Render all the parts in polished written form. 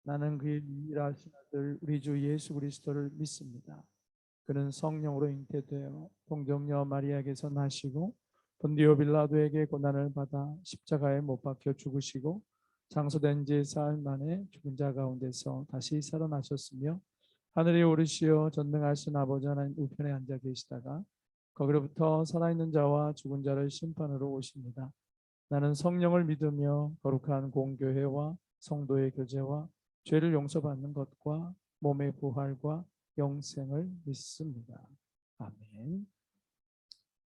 나는 그의 유일하신 아들 우리 주 예수 그리스도를 믿습니다. 그는 성령으로 잉태되어 동정녀 마리아에게서 나시고 본디오 빌라도에게 고난을 받아 십자가에 못 박혀 죽으시고 장사된 지 사흘 만에 죽은 자 가운데서 다시 살아나셨으며 하늘에 오르시어 전능하신 아버지 하나님 우편에 앉아 계시다가 거기로부터 살아있는 자와 죽은 자를 심판으로 오십니다. 나는 성령을 믿으며 거룩한 공교회와 성도의 교제와 죄를 용서받는 것과 몸의 부활과 영생을 믿습니다. 아멘.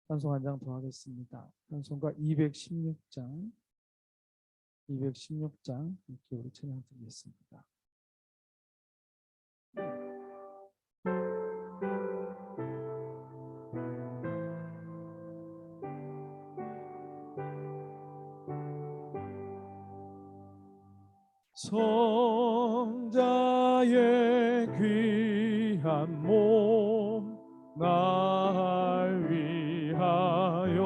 찬송 한 장 더 하겠습니다. 찬송가 216장 함께 우리 찬양 드리겠습니다. 성자의 귀한 몸 날 위하여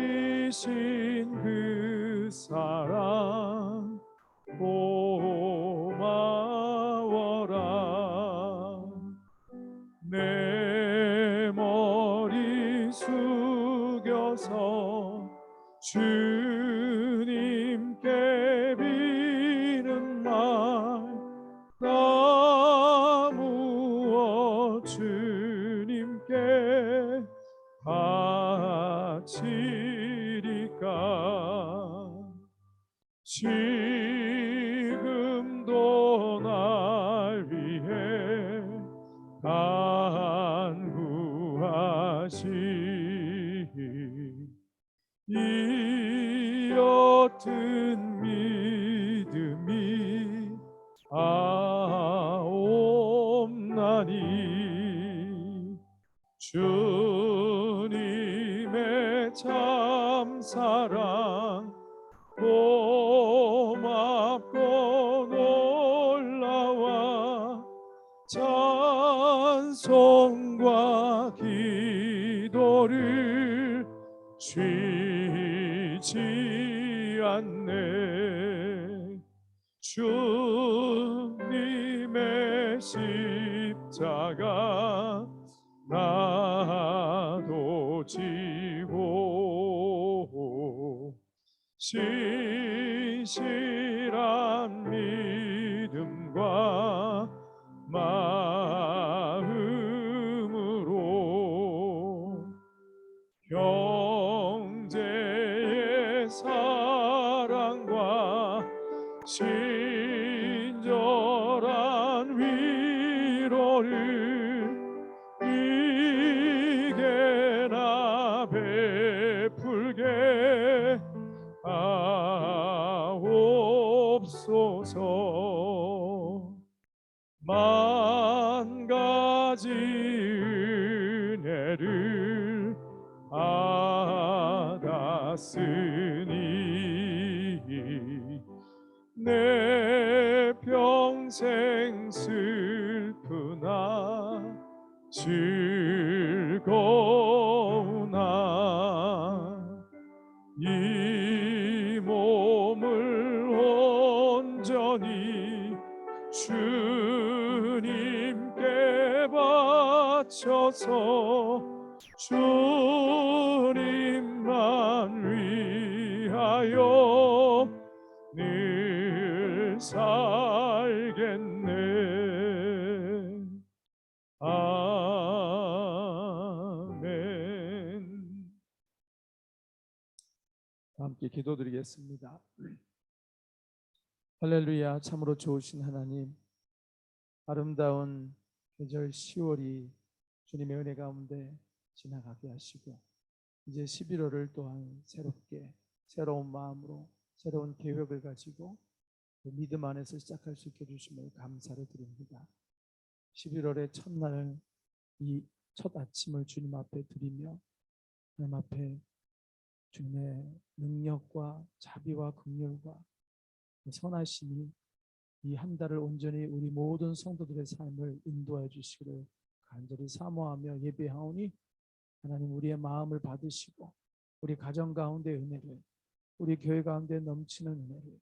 버리신 그 사랑 고마워라. 내 머리 숙여서 주님께 비는 말 나 무엇 주님께 바치리까. 지금도 날 위해 간구하시 이 옅은 믿음이 없나니 주님의 참사랑 고맙고 놀라와 찬송과 기도를 쉬지 않네. 주님의 십자가 나도 지고 신실한 믿음과 마음으로 형제의 사랑과 친절한 위로를 이게나 베풀게 하옵소서. 만 가지 은혜를 받았으니 내 평생 슬프나 즐거우나 이 몸을 온전히 주님께 바쳐서 주님만 위하여 늘 살겠네. 아멘. 함께 기도드리겠습니다. 할렐루야. 참으로 좋으신 하나님, 아름다운 계절 10월이 주님의 은혜 가운데 지나가게 하시고 이제 11월을 또한 새롭게 새로운 마음으로 새로운 계획을 가지고 그 믿음 안에서 시작할 수 있게 해주심을 감사를 드립니다. 11월의 첫날 이 첫 아침을 주님 앞에 드리며 하나님 앞에 주님의 능력과 자비와 긍휼과 선하심이 이 한 달을 온전히 우리 모든 성도들의 삶을 인도해 주시기를 간절히 사모하며 예배하오니 하나님 우리의 마음을 받으시고 우리 가정 가운데 은혜를 우리 교회 가운데 넘치는 은혜를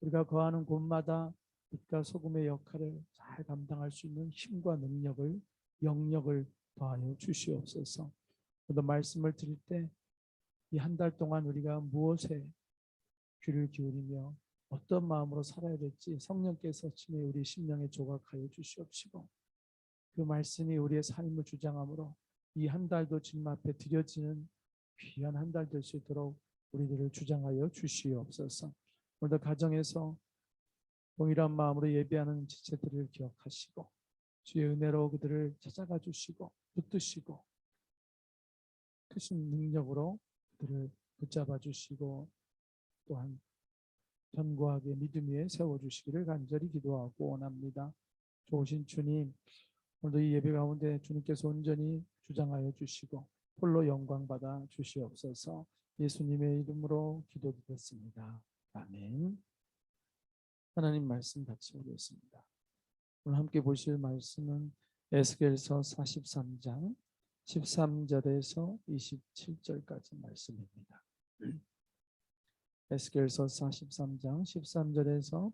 우리가 거하는 곳마다 빛과 소금의 역할을 잘 감당할 수 있는 힘과 능력을 영역을 더하여 주시옵소서. 또 말씀을 드릴 때 이 한 달 동안 우리가 무엇에 귀를 기울이며 어떤 마음으로 살아야 될지 성령께서 친히 우리 심령에 조각하여 주시옵시고 그 말씀이 우리의 삶을 주장함으로 이 한 달도 주님 앞에 드려지는 귀한 한 달 될 수 있도록 우리들을 주장하여 주시옵소서. 오늘도 가정에서 동일한 마음으로 예배하는 지체들을 기억하시고 주의 은혜로 그들을 찾아가 주시고 붙드시고 크신 능력으로 그들을 붙잡아 주시고 또한 견고하게 믿음 위에 세워주시기를 간절히 기도하고 원합니다. 좋으신 주님, 오늘도 이 예배 가운데 주님께서 온전히 주장하여 주시고 홀로 영광 받아 주시옵소서. 예수님의 이름으로 기도드렸습니다. 아멘. 하나님 말씀 같이 보겠습니다. 오늘 함께 보실 말씀은 에스겔서 43장 13절에서 27절까지 말씀입니다. 에스겔서 43장 13절에서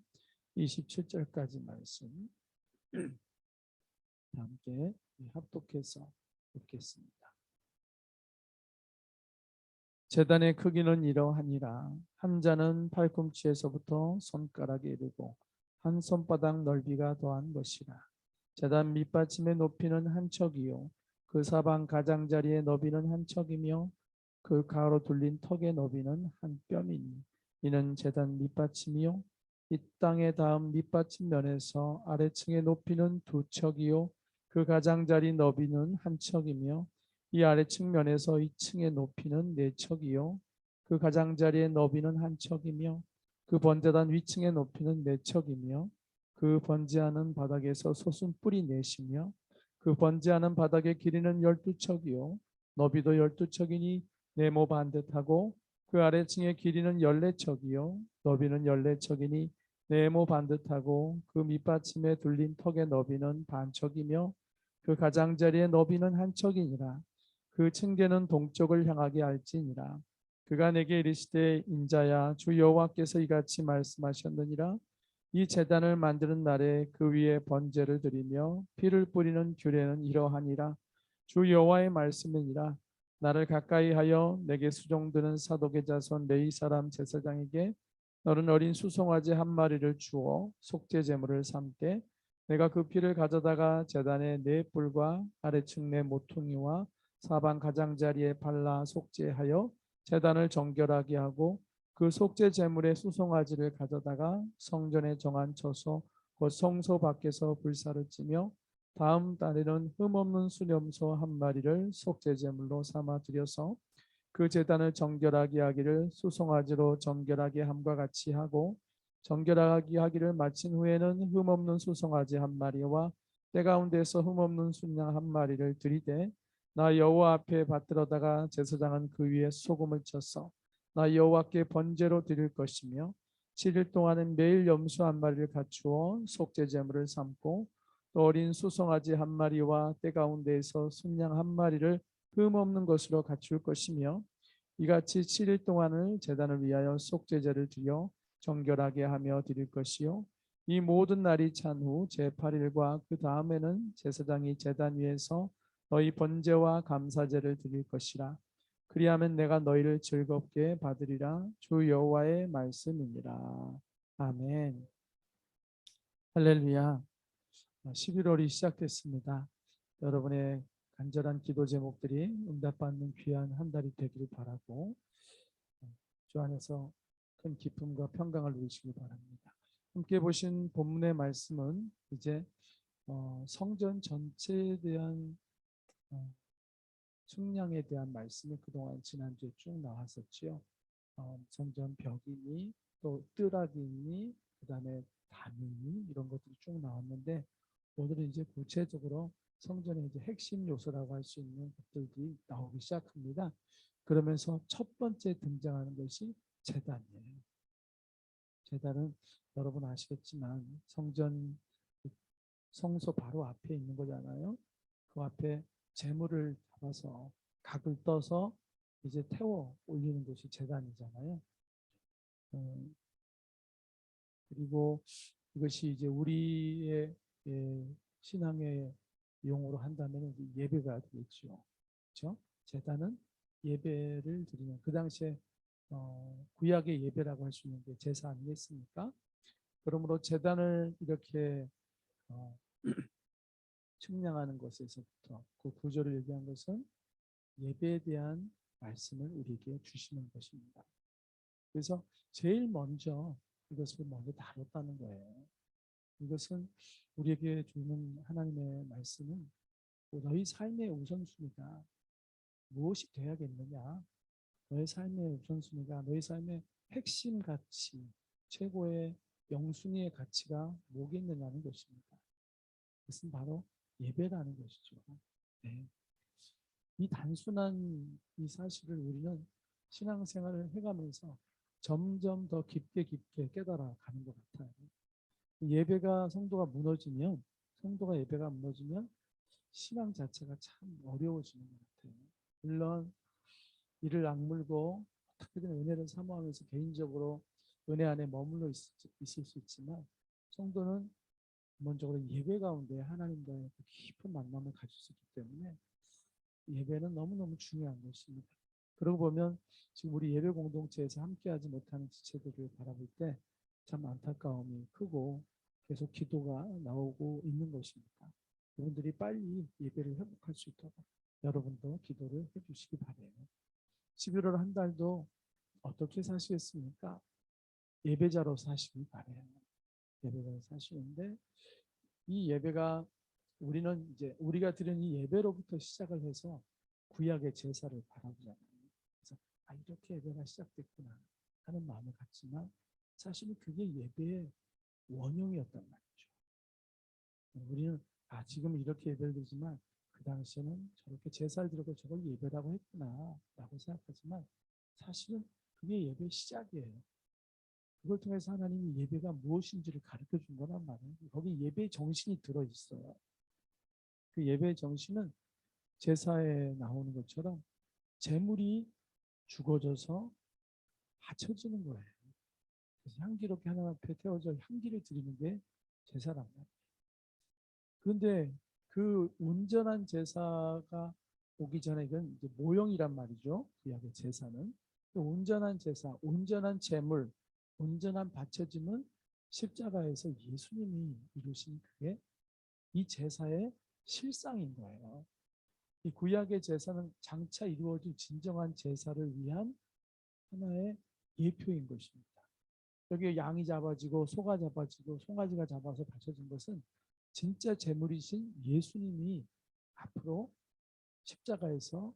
27절까지 말씀 함께 합독해서 읽겠습니다. 제단의 크기는 이러하니라. 한 자는 팔꿈치에서부터 손가락에 이르고 한 손바닥 넓이가 더한 것이라. 제단 밑받침의 높이는 한 척이요 그 사방 가장자리의 너비는 한 척이며 그 가로 둘린 턱의 너비는 한 뼘이니 이는 제단 밑받침이요 이 땅에 닿은 밑받침 면에서 아래층의 높이는 두 척이요 그 가장자리 너비는 한 척이며 이 아래층 면에서 2층의 높이는 4척이요 그 가장자리의 너비는 한 척이며 그 번제단 위층의 높이는 4척이며 그 번제하는 바닥에서 솟은 뿔이 4시며 그 번제하는 바닥의 길이는 12척이요 너비도 12척이니 네모 반듯하고 그 아래층의 길이는 14척이요 너비는 14척이니 네모 반듯하고 그 밑받침에 둘린 턱의 너비는 반척이며 그 가장자리의 너비는 한 척이니라. 그 층계는 동쪽을 향하게 할지니라. 그가 내게 이르시되 인자야 주 여호와께서 이같이 말씀하셨느니라. 이 제단을 만드는 날에 그 위에 번제를 드리며 피를 뿌리는 규례는 이러하니라. 주 여호와의 말씀이니라. 나를 가까이 하여 내게 수종드는 사독의 자손 레위 사람 제사장에게 너는 어린 수송아지 한 마리를 주어 속죄 제물을 삼되 내가 그 피를 가져다가 제단의 네 뿔과 아래층 네 모퉁이와 사방 가장자리에 발라 속죄하여 제단을 정결하게 하고 그 속죄 제물의 수송아지를 가져다가 성전에 정한 처소 곧 성소 밖에서 불사를 찌며 다음 달에는 흠없는 수염소 한 마리를 속죄 제물로 삼아 드려서 그 제단을 정결하게 하기를 수송아지로 정결하게 함과 같이 하고 정결하게 하기를 마친 후에는 흠없는 수송아지 한 마리와 때 가운데서 흠없는 순양 한 마리를 들이되 나 여호와 앞에 받들어다가 제사장은 그 위에 소금을 쳐서 나 여호와께 번제로 드릴 것이며 7일 동안은 매일 염소 한 마리를 갖추어 속죄 제물을 삼고 또 어린 수송아지 한 마리와 때 가운데에서 순양 한 마리를 흠없는 것으로 갖출 것이며 이같이 7일 동안을 제단을 위하여 속죄제를 드려 정결하게 하며 드릴 것이요 이 모든 날이 찬 후 제8일과 그 다음에는 제사장이 제단 위에서 너희 번제와 감사제를 드릴 것이라. 그리하면 내가 너희를 즐겁게 받으리라. 주 여호와의 말씀이니라. 아멘. 할렐루야. 11월이 시작됐습니다. 여러분의 간절한 기도 제목들이 응답받는 귀한 한 달이 되기를 바라고 주 안에서 큰 기쁨과 평강을 누리시기 바랍니다. 함께 보신 본문의 말씀은 이제 성전 전체에 대한 측량에 대한 말씀이 그동안 지난주에 쭉 나왔었지요. 성전 벽이니 또 뜰락이니 그다음에 담이니 이런 것들이 쭉 나왔는데 오늘은 이제 구체적으로 성전의 이제 핵심 요소라고 할 수 있는 것들이 나오기 시작합니다. 그러면서 첫 번째 등장하는 것이 제단이에요. 제단은 여러분 아시겠지만 성소 바로 앞에 있는 거잖아요. 그 앞에 제물을 잡아서 각을 떠서 이제 태워 올리는 것이 제단이잖아요. 어, 그리고 이것이 이제 우리의 신앙의 용어로 한다면 예배가 되겠죠. 그렇죠? 제단은 예배를 드리는 그 당시에 구약의 예배라고 할 수 있는 게 제사 아니겠습니까? 그러므로 제단을 이렇게 어, 측량하는 것에서부터 그 구절을 얘기한 것은 예배에 대한 말씀을 우리에게 주시는 것입니다. 그래서 제일 먼저 이것을 먼저 다뤘다는 거예요. 이것은 우리에게 주는 하나님의 말씀은 너희 삶의 우선순위가 무엇이 되어야겠느냐? 너의 삶의 우선순위가 너희 삶의 핵심 가치, 최고의 영순위의 가치가 뭐겠느냐는 것입니다. 그것은 바로 예배라는 것이죠. 네. 이 단순한 이 사실을 우리는 신앙생활을 해가면서 점점 더 깊게 깨달아 가는 것 같아요. 성도가 예배가 무너지면 신앙 자체가 참 어려워지는 것 같아요. 물론 이를 악물고 어떻게든 은혜를 사모하면서 개인적으로 은혜 안에 머물러 있을 수 있지만 성도는 기본적으로 예배 가운데 하나님과의 깊은 만남을 가질 수 있기 때문에 예배는 너무너무 중요한 것입니다. 그러고 보면 지금 우리 예배 공동체에서 함께하지 못하는 지체들을 바라볼 때 참 안타까움이 크고 계속 기도가 나오고 있는 것입니다. 여러분들이 빨리 예배를 회복할 수 있도록 여러분도 기도를 해주시기 바라요. 11월 한 달도 어떻게 사시겠습니까? 예배자로 사시기 바라요. 예배자로 사시는데 이 예배가 우리는 이제 우리가 드리는 이 예배로부터 시작을 해서 구약의 제사를 바라보잖아요. 그래서 이렇게 예배가 시작됐구나 하는 마음을 갖지만 사실은 그게 예배의 원형이었단 말이죠. 우리는 지금 이렇게 예배를 드리지만 그 당시에는 저렇게 제사를 드리고 저걸 예배라고 했구나 라고 생각하지만 사실은 그게 예배의 시작이에요. 그걸 통해서 하나님이 예배가 무엇인지를 가르쳐 준 거란 말이에요. 거기 예배의 정신이 들어있어요. 그 예배의 정신은 제사에 나오는 것처럼 제물이 죽어져서 바쳐지는 거예요. 그래서 향기롭게 하나님 앞에 태워져 향기를 드리는 게 제사란 말이에요. 그런데 그 온전한 제사가 오기 전에 이건 이제 모형이란 말이죠. 구약의 제사는. 온전한 제사, 온전한 제물, 온전한 바쳐짐은 십자가에서 예수님이 이루신 그게 이 제사의 실상인 거예요. 이 구약의 제사는 장차 이루어질 진정한 제사를 위한 하나의 예표인 것입니다. 여기 양이 잡아지고 소가 잡아지고 송아지가 잡아서 바쳐진 것은 진짜 제물이신 예수님이 앞으로 십자가에서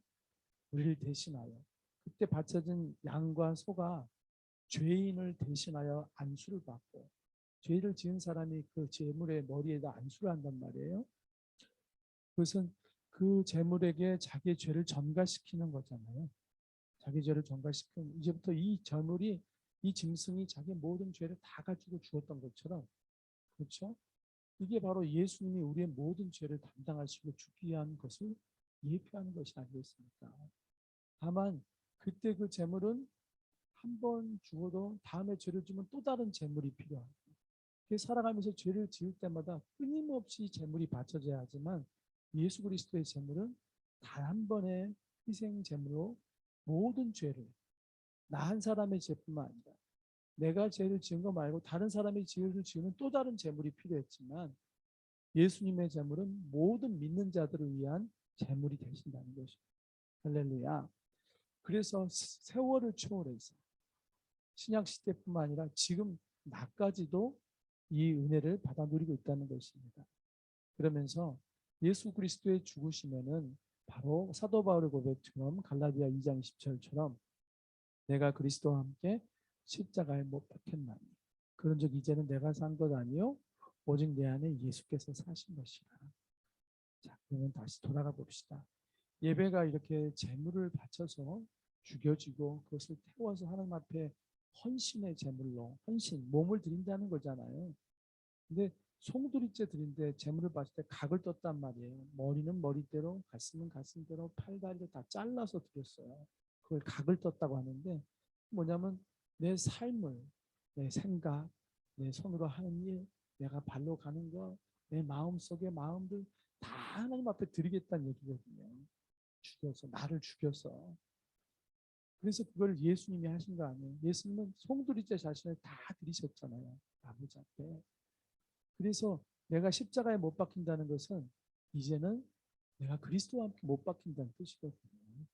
우리를 대신하여 그때 바쳐진 양과 소가 죄인을 대신하여 안수를 받고 죄를 지은 사람이 그 제물의 머리에다 안수를 한단 말이에요. 그것은 그 제물에게 자기의 죄를 전가시키는 거잖아요. 자기 죄를 전가시키는 이제부터 이 제물이 이 짐승이 자기의 모든 죄를 다 가지고 죽었던 것처럼 그렇죠? 이게 바로 예수님이 우리의 모든 죄를 담당하시고 죽기 위한 것을 예표하는 것이 아니겠습니까? 다만 그때 그 제물은 한 번 죽어도 다음에 죄를 지면 또 다른 제물이 필요합니다. 살아가면서 죄를 지을 때마다 끊임없이 제물이 바쳐져야 하지만 예수 그리스도의 제물은 단 한 번의 희생 제물로 모든 죄를 나 한 사람의 죄뿐만 아니라 내가 죄를 지은 거 말고 다른 사람이 죄를 지으면 또 다른 제물이 필요했지만 예수님의 제물은 모든 믿는 자들을 위한 제물이 되신다는 것입니다. 할렐루야. 그래서 세월을 초월해서 신약 시대뿐만 아니라 지금 나까지도 이 은혜를 받아 누리고 있다는 것입니다. 그러면서 예수 그리스도의 죽으시면은 바로 사도 바울의 고백처럼 갈라디아 2장 10절처럼 내가 그리스도와 함께 십자가에 못 박혔나니 그런즉 이제는 내가 산 것 아니요 오직 내 안에 예수께서 사신 것이라. 자, 그러면 다시 돌아가 봅시다. 예배가 이렇게 제물을 바쳐서 죽여지고 그것을 태워서 하나님 앞에 헌신의 제물로 헌신, 몸을 드린다는 거잖아요. 근데 송두리째 드린데 제물을 바칠 때 각을 떴단 말이에요. 머리는 머리대로, 가슴은 가슴대로, 팔다리를 다 잘라서 드렸어요. 그걸 각을 떴다고 하는데 뭐냐면 내 삶을, 내 생각, 내 손으로 하는 일, 내가 발로 가는 것, 내 마음속의 마음들 다 하나님 앞에 드리겠다는 얘기거든요. 죽여서, 나를 죽여서. 그래서 그걸 예수님이 하신 거 아니에요. 예수님은 송두리째 자신을 다 드리셨잖아요. 아버지 앞에. 그래서 내가 십자가에 못 박힌다는 것은 이제는 내가 그리스도와 함께 못 박힌다는 뜻이거든요.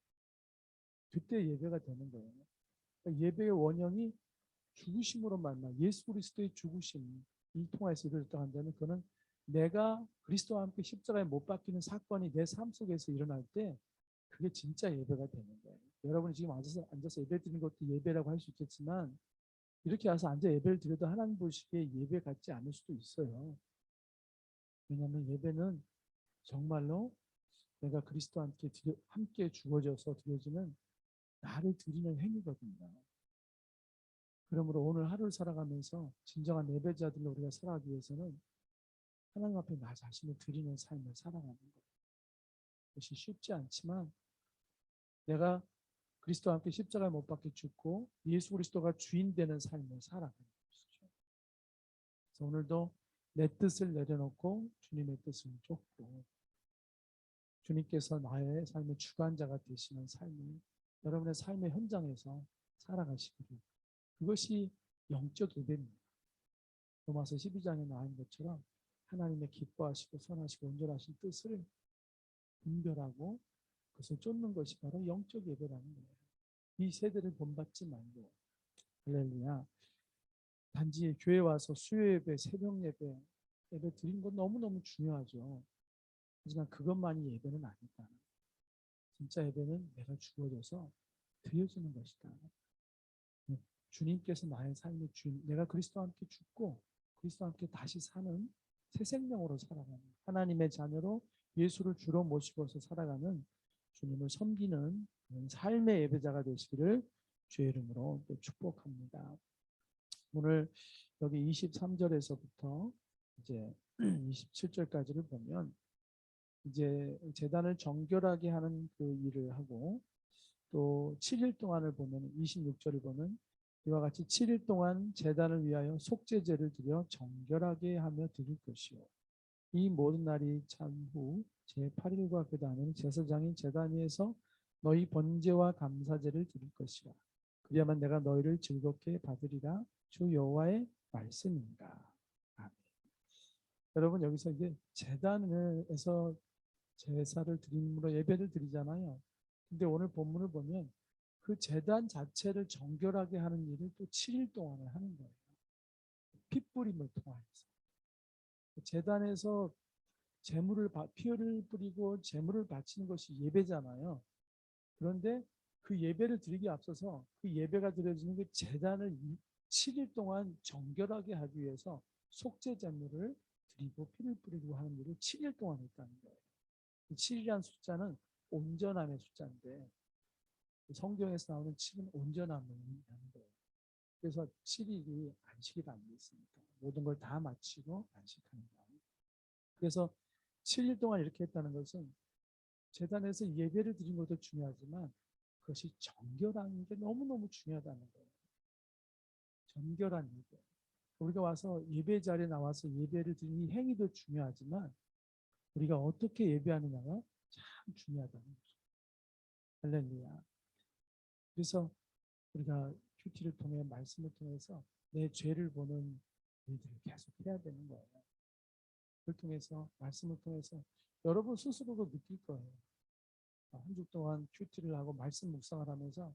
그때 예배가 되는 거예요. 그러니까 예배의 원형이 죽으심으로 말미암아 예수 그리스도의 죽으심 이 통해서 이루어졌다 한다면 그거는 내가 그리스도와 함께 십자가에 못 박히는 사건이 내 삶 속에서 일어날 때 그게 진짜 예배가 되는 거예요. 여러분이 지금 앉아서 예배 드리는 것도 예배라고 할 수 있겠지만 이렇게 와서 앉아 예배를 드려도 하나님 보시기에 예배 같지 않을 수도 있어요. 왜냐하면 예배는 정말로 내가 그리스도와 함께 주어져서 드려지는 나를 드리는 행위거든요. 그러므로 오늘 하루를 살아가면서 진정한 예배자들로 우리가 살아가기 위해서는 하나님 앞에 나 자신을 드리는 삶을 살아가는 거예요. 그것이 쉽지 않지만 내가 그리스도와 함께 십자가에 못 박혀 죽고 예수 그리스도가 주인 되는 삶을 살아가는 것이죠. 그래서 오늘도 내 뜻을 내려놓고 주님의 뜻을 쫓고 주님께서 나의 삶의 주관자가 되시는 삶을 여러분의 삶의 현장에서 살아가시기를 그것이 영적 예배입니다. 로마서 12장에 나온 것처럼 하나님의 기뻐하시고 선하시고 온전하신 뜻을 분별하고 그것을 쫓는 것이 바로 영적 예배라는 거예요. 이 세대를 본받지 말고 할렐루야. 단지 교회 와서 수요 예배, 새벽 예배, 예배 드리는 건 너무너무 중요하죠. 하지만 그것만이 예배는 아니다. 진짜 예배는 내가 죽어져서 드려지는 것이다. 주님께서 나의 삶의 주인, 내가 그리스도와 함께 죽고 그리스도와 함께 다시 사는 새 생명으로 살아가는 하나님의 자녀로 예수를 주로 모시고서 살아가는 주님을 섬기는 삶의 예배자가 되시기를 주의 이름으로 또 축복합니다. 오늘 여기 23절에서부터 이제 27절까지를 보면 이제 제단을 정결하게 하는 그 일을 하고 또 7일 동안을 보면 26절을 보면 이와 같이 7일 동안 제단을 위하여 속죄제를 드려 정결하게 하며 드릴 것이요. 이 모든 날이 참후 제8일과 그 다음에는 제사장인 제단 위에서 너희 번제와 감사제를 드릴 것이라. 그리야만 내가 너희를 즐겁게 받으리라. 주 여호와의 말씀입니다. 아멘. 여러분 여기서 이제 제단에서 제사를 드림으로 예배를 드리잖아요. 근데 오늘 본문을 보면 그 제단 자체를 정결하게 하는 일을 또 7일 동안을 하는 거예요. 핏부림을 통해서. 제단에서 피를 뿌리고 제물을 바치는 것이 예배잖아요. 그런데 그 예배를 드리기 앞서서 그 예배가 드려지는 그 제단을 7일 동안 정결하게 하기 위해서 속죄 제물을 드리고 피를 뿌리고 하는 일을 7일 동안 했다는 거예요. 7이라는 숫자는 온전함의 숫자인데 성경에서 나오는 7은 온전함을 의미하는 거예요. 그래서 7일이 안식일 안 돼 있습니다. 모든 걸 다 마치고 안식하는 거예요. 그래서 7일 동안 이렇게 했다는 것은 제단에서 예배를 드린 것도 중요하지만 그것이 정결한 게 너무너무 중요하다는 거예요. 정결한 예배. 우리가 와서 예배 자리에 나와서 예배를 드리는 이 행위도 중요하지만 우리가 어떻게 예배하느냐가 참 중요하다는 거죠. 할렐루야. 그래서 우리가 큐티를 통해 말씀을 통해서 내 죄를 보는 일들을 계속 해야 되는 거예요. 그걸 통해서 말씀을 통해서 여러분 스스로도 느낄 거예요. 한 주 동안 큐티를 하고 말씀 묵상을 하면서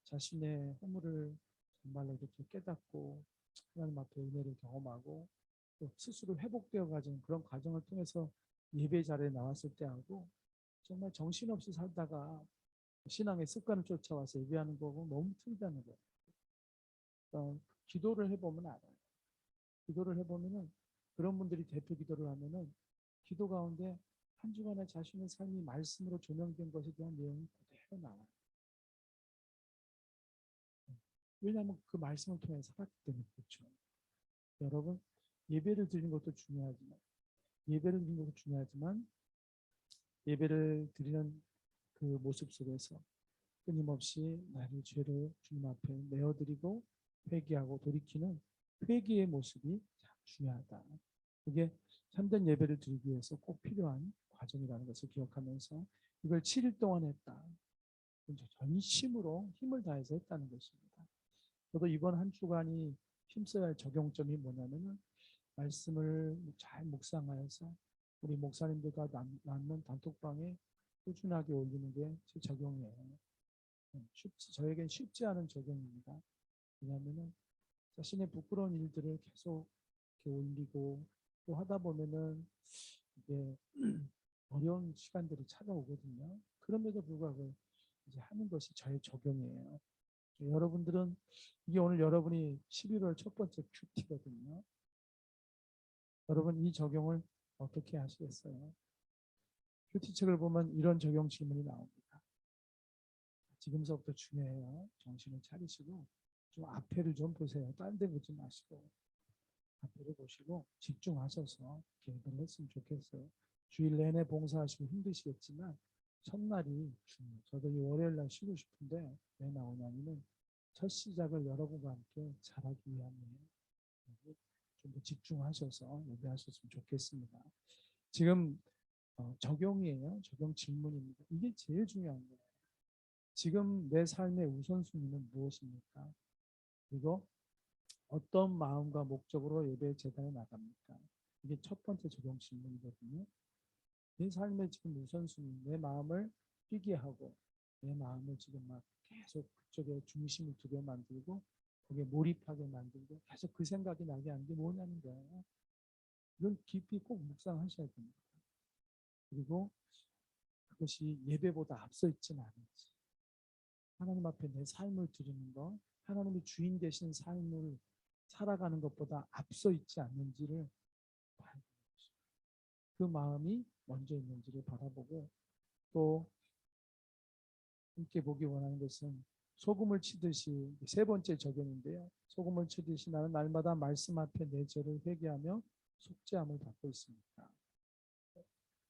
자신의 허물을 정말로 이렇게 깨닫고 하나님 앞에 은혜를 경험하고 또 스스로 회복되어 가는 그런 과정을 통해서 예배 자리에 나왔을 때하고 정말 정신없이 살다가 신앙의 습관을 쫓아와서 예배하는 거고 너무 틀리다는 거예요. 기도를 해보면 알아요. 기도를 해보면은 그런 분들이 대표 기도를 하면은 기도 가운데 한 주간의 자신의 삶이 말씀으로 조명된 것에 대한 내용이 그대로 나와요. 왜냐하면 그 말씀을 통해 살았기 때문에 그렇죠. 여러분 예배를 드리는 것도 중요하지만 예배를 드리는 그 모습 속에서 끊임없이 나의 죄를 주님 앞에 내어드리고 회개하고 돌이키는 회개의 모습이 참 중요하다. 그게 참된 예배를 드리기 위해서 꼭 필요한 과정이라는 것을 기억하면서 이걸 7일 동안 했다. 전심으로 힘을 다해서 했다는 것입니다. 저도 이번 한 주간이 힘써야 할 적용점이 뭐냐면은 말씀을 잘 묵상하여서 우리 목사님들과 낳는 단톡방에 꾸준하게 올리는 게 제 적용이에요. 저에겐 쉽지 않은 적용입니다. 왜냐하면은 자신의 부끄러운 일들을 계속 이렇게 올리고 또 하다 보면은 이게 어려운 시간들이 찾아오거든요. 그럼에도 불구하고 이제 하는 것이 저의 적용이에요. 여러분들은 이게 오늘 여러분이 11월 첫 번째 큐티거든요. 여러분 이 적용을 어떻게 하시겠어요? 큐티 책을 보면 이런 적용 질문이 나옵니다. 지금서부터 중요해요. 정신을 차리시고 좀 앞에를 좀 보세요. 딴 데 보지 마시고 앞에를 보시고 집중하셔서 기도를 했으면 좋겠어요. 주일 내내 봉사하시고 힘드시겠지만 첫날이 중요해요. 저도 이 월요일 날 쉬고 싶은데 왜 나오냐면은 첫 시작을 여러분과 함께 잘하기 위함이에요. 좀 더 집중하셔서 예배하셨으면 좋겠습니다. 지금 적용이에요. 적용 질문입니다. 이게 제일 중요한 거예요. 지금 내 삶의 우선순위는 무엇입니까? 그리고 어떤 마음과 목적으로 예배 재단에 나갑니까? 이게 첫 번째 적용 질문이거든요. 내 삶의 지금 우선순위, 내 마음을 뛰게 하고 내 마음을 지금 막 계속 그쪽에 중심을 두게 만들고 거기에 몰입하게 만들고 계속 그 생각이 나게 하는 게 뭐냐는 거예요. 이걸 깊이 꼭 묵상하셔야 됩니다. 그리고 그것이 예배보다 앞서 있지는 않은지 하나님 앞에 내 삶을 드리는 것, 하나님이 주인 되신 삶을 살아가는 것보다 앞서 있지 않는지를 봐야 됩니다. 그 마음이 먼저 있는지를 바라보고 또 함께 보기 원하는 것은 소금을 치듯이 세 번째 적용인데요. 소금을 치듯이 나는 날마다 말씀 앞에 내 죄를 회개하며 속죄함을 받고 있습니다.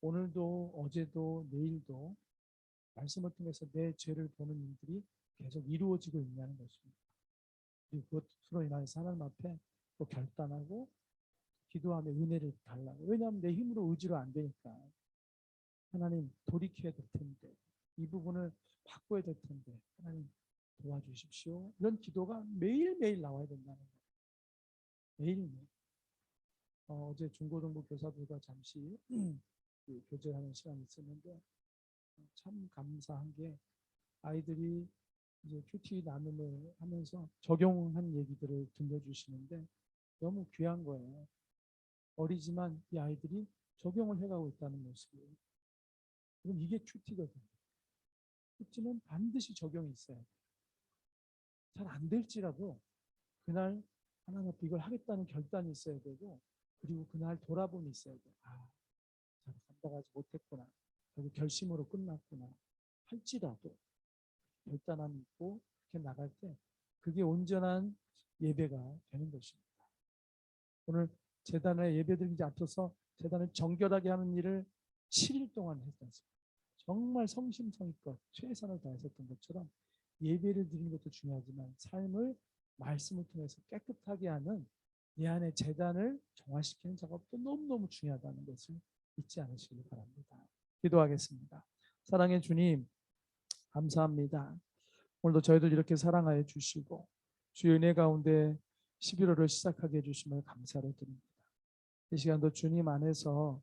오늘도 어제도 내일도 말씀을 통해서 내 죄를 보는 일들이 계속 이루어지고 있냐는 것입니다. 그리고 그것으로 인하여서 하나님 앞에 또 결단하고 기도하며 은혜를 달라고. 왜냐하면 내 힘으로 의지로 안 되니까. 하나님 돌이켜야 될 텐데 이 부분을 바꿔야 될 텐데 하나님 도와주십시오. 이런 기도가 매일매일 나와야 된다는 거예요. 매일매일. 어제 중고등부 교사들과 잠시 그 교제하는 시간이 있었는데 참 감사한 게 아이들이 이제 큐티 나눔을 하면서 적용한 얘기들을 들려주시는데 너무 귀한 거예요. 어리지만 이 아이들이 적용을 해가고 있다는 모습이에요. 그럼 이게 큐티거든요. 큐티는 반드시 적용이 있어야 돼요. 잘 안 될지라도 그날 하나님 앞에 이걸 하겠다는 결단이 있어야 되고 그리고 그날 돌아봄이 있어야 돼요. 아, 잘 감당하지 못했구나. 결국 결심으로 끝났구나. 할지라도 결단함이 있고 이렇게 나갈 때 그게 온전한 예배가 되는 것입니다. 오늘 재단에 예배드리기 앞서서 재단을 정결하게 하는 일을 7일 동안 했습니다. 정말 성심성의껏 최선을 다했었던 것처럼 예배를 드리는 것도 중요하지만 삶을 말씀을 통해서 깨끗하게 하는 이 안에 재단을 정화시키는 작업도 너무너무 중요하다는 것을 잊지 않으시길 바랍니다. 기도하겠습니다. 사랑의 주님 감사합니다. 오늘도 저희들 이렇게 사랑하여 주시고 주의 은혜 가운데 11월을 시작하게 해주심을 감사를 드립니다. 이 시간도 주님 안에서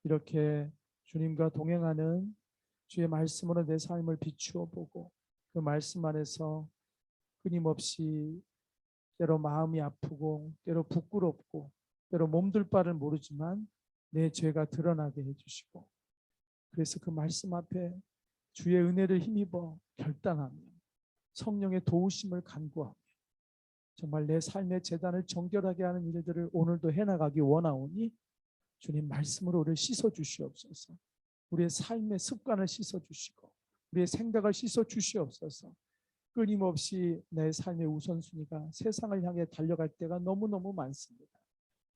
이렇게 주님과 동행하는 주의 말씀으로 내 삶을 비추어 보고 그 말씀 안에서 끊임없이 때로 마음이 아프고 때로 부끄럽고 때로 몸둘 바를 모르지만 내 죄가 드러나게 해주시고 그래서 그 말씀 앞에 주의 은혜를 힘입어 결단하며 성령의 도우심을 간구하며 정말 내 삶의 재단을 정결하게 하는 일들을 오늘도 해나가기 원하오니 주님 말씀으로 우리를 씻어주시옵소서. 우리의 삶의 습관을 씻어주시고 우리의 생각을 씻어주시옵소서. 끊임없이 내 삶의 우선순위가 세상을 향해 달려갈 때가 너무너무 많습니다.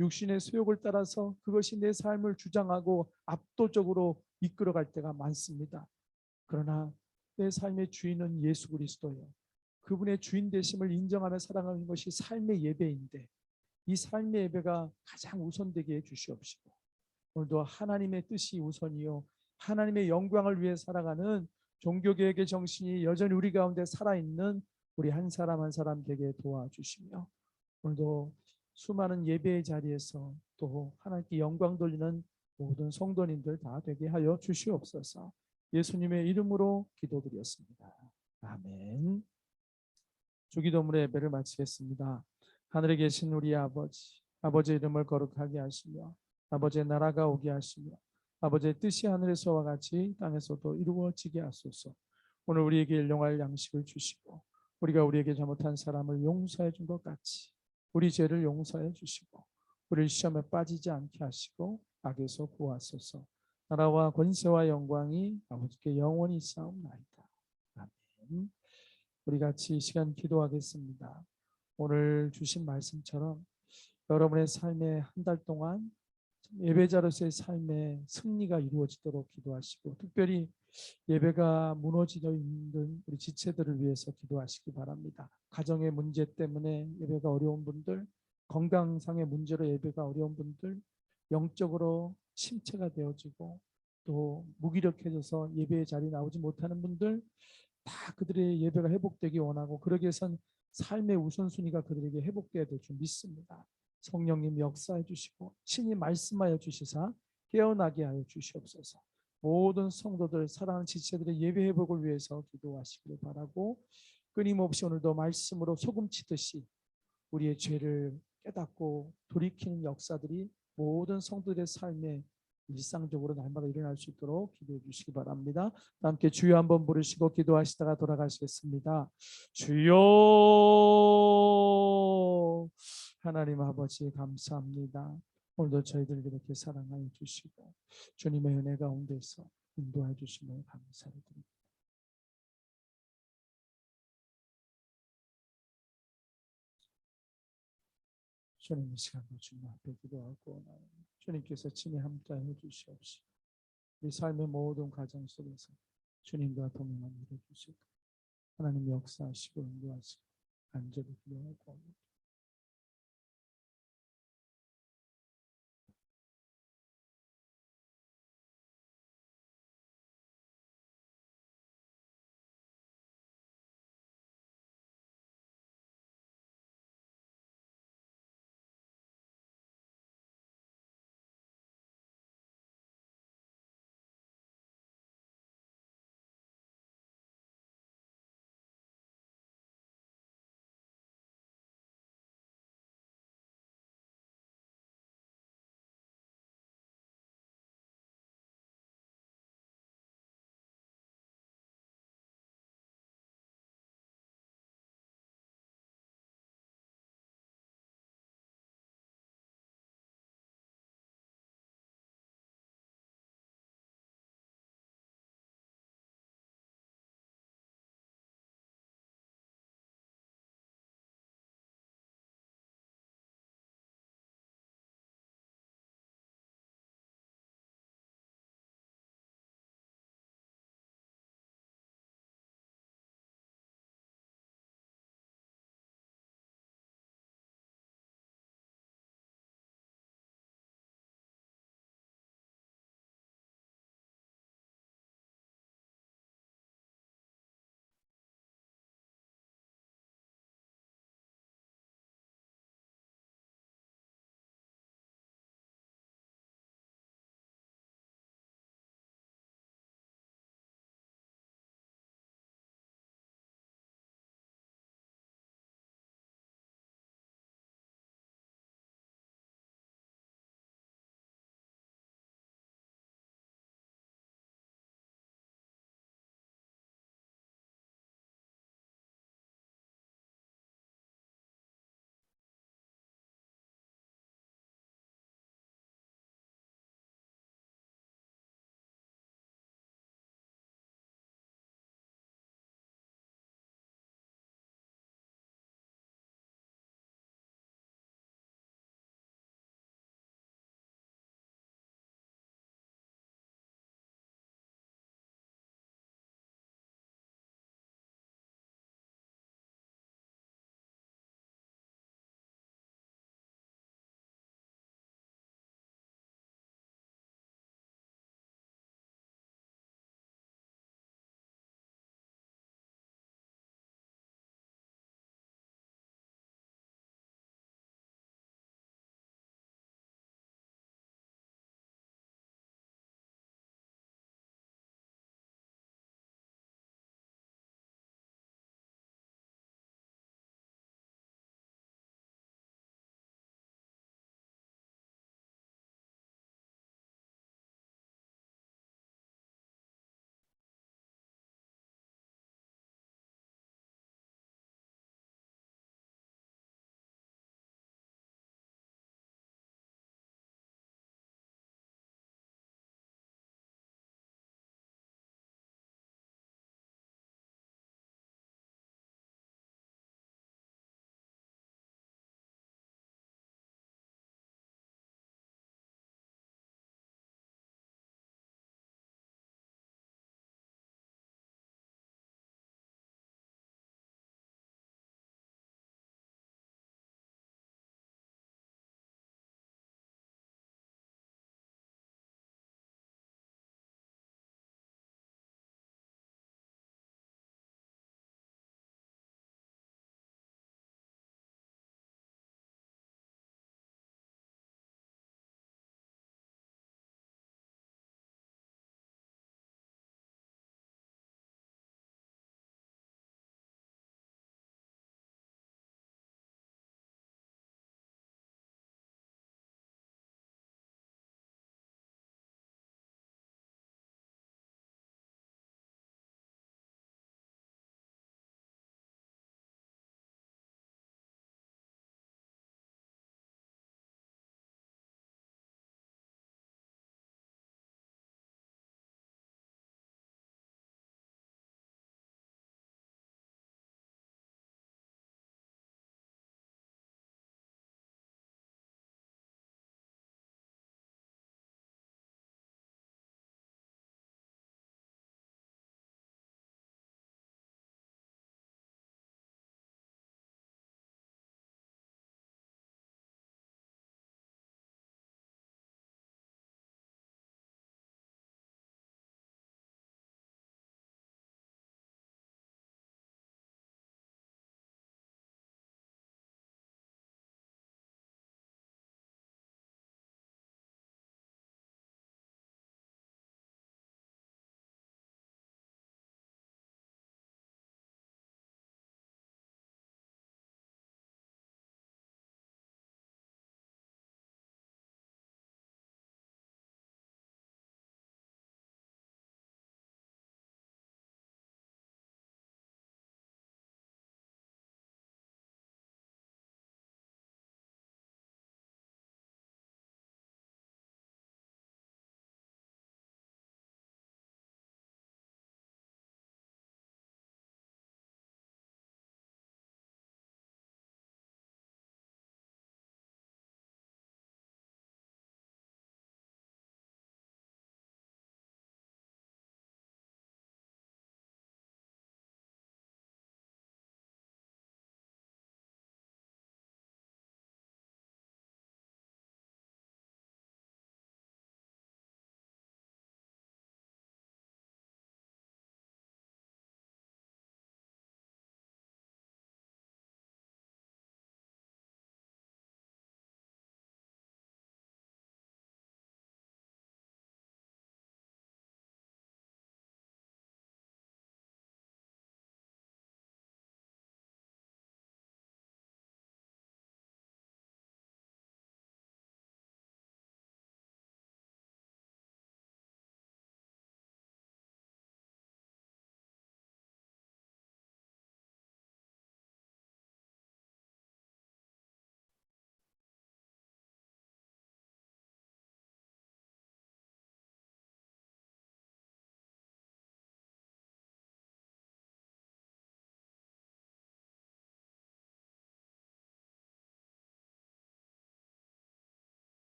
육신의 수욕을 따라서 그것이 내 삶을 주장하고 압도적으로 이끌어갈 때가 많습니다. 그러나 내 삶의 주인은 예수 그리스도요. 그분의 주인 되심을 인정하며 살아가는 것이 삶의 예배인데 이 삶의 예배가 가장 우선되게 해 주시옵시고 오늘도 하나님의 뜻이 우선이요 하나님의 영광을 위해 살아가는 종교개혁의 정신이 여전히 우리 가운데 살아있는 우리 한 사람 한 사람 되게 도와주시며 오늘도 수많은 예배의 자리에서 또 하나님께 영광 돌리는 모든 성도님들 다 되게 하여 주시옵소서. 예수님의 이름으로 기도드렸습니다. 아멘. 주기도문의 예배를 마치겠습니다. 하늘에 계신 우리 아버지, 아버지의 이름을 거룩하게 하시며 아버지의 나라가 오게 하시며 아버지의 뜻이 하늘에서와 같이 땅에서도 이루어지게 하소서. 오늘 우리에게 일용할 양식을 주시고 우리가 우리에게 잘못한 사람을 용서해 준 것 같이 우리 죄를 용서해 주시고 우리를 시험에 빠지지 않게 하시고 악에서 구하소서. 나라와 권세와 영광이 아버지께 영원히 있사옵나이다. 아멘. 우리 같이 이 시간 기도하겠습니다. 오늘 주신 말씀처럼 여러분의 삶의 한 달 동안 예배자로서의 삶의 승리가 이루어지도록 기도하시고 특별히 예배가 무너지려 있는 우리 지체들을 위해서 기도하시기 바랍니다. 가정의 문제 때문에 예배가 어려운 분들, 건강상의 문제로 예배가 어려운 분들, 영적으로 침체가 되어지고 또 무기력해져서 예배의 자리에 나오지 못하는 분들 다 그들의 예배가 회복되기 원하고 그러기 위해선 삶의 우선순위가 그들에게 회복되어야 될 줄 믿습니다. 성령님 역사해 주시고 친히 말씀하여 주시사 깨어나게 하여 주시옵소서. 모든 성도들 사랑하는 지체들의 예배 회복을 위해서 기도하시기를 바라고 끊임없이 오늘도 말씀으로 소금 치듯이 우리의 죄를 깨닫고 돌이키는 역사들이 모든 성도들의 삶에 일상적으로 날마다 일어날 수 있도록 기도해 주시기 바랍니다. 함께 주여 한번 부르시고 기도하시다가 돌아가시겠습니다. 주여 하나님 아버지 감사합니다. 오늘도 저희들 이렇게 사랑하여 주시고 주님의 은혜 가운데서 인도해 주시면 감사드립니다. 주님 이 시간도 주님 앞에 기도하고 주님께서 친히 함께하여 주시옵시고 우리 삶의 모든 과정 속에서 주님과 동행하는 일해 주시고 하나님 역사하시고 인도하시고 간절히 기도하고